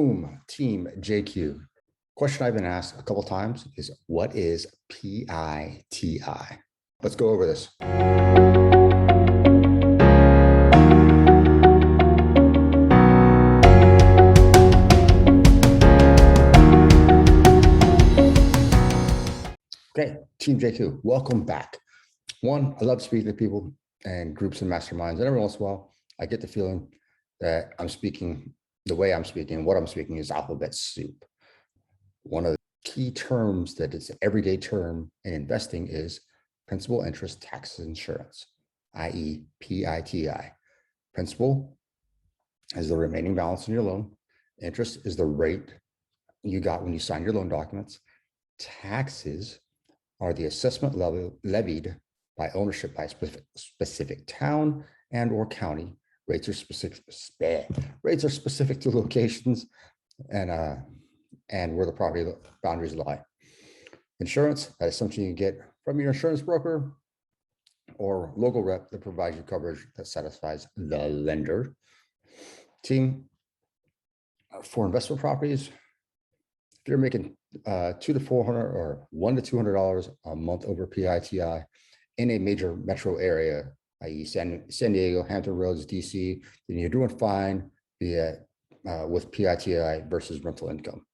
Boom, team JQ. Question I've been asked a couple times is, what is PITI? Let's go over this. Okay, Team JQ, welcome back. One, I love speaking to people and groups and masterminds, and every once in a while, I get the feeling that I'm speaking the way I'm speaking, what I'm speaking is alphabet soup. One of the key terms that is an everyday term in investing is principal, interest, taxes, insurance, i.e. PITI. Principal is the remaining balance in your loan. Interest is the rate you got when you signed your loan documents. Taxes are the assessment levied by ownership by a specific town and or county. Rates are specific to locations and where the property boundaries lie. Insurance, that is something you get from your insurance broker or local rep that provides you coverage that satisfies the lender. Team, for investment properties, if you're making $200 to $400 or $100 to $200 a month over PITI in a major metro area, i.e. San Diego, Hampton Roads, DC, then you're doing fine with PITI versus rental income.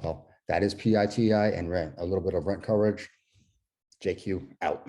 Well, that is PITI and rent, a little bit of rent coverage. JQ out.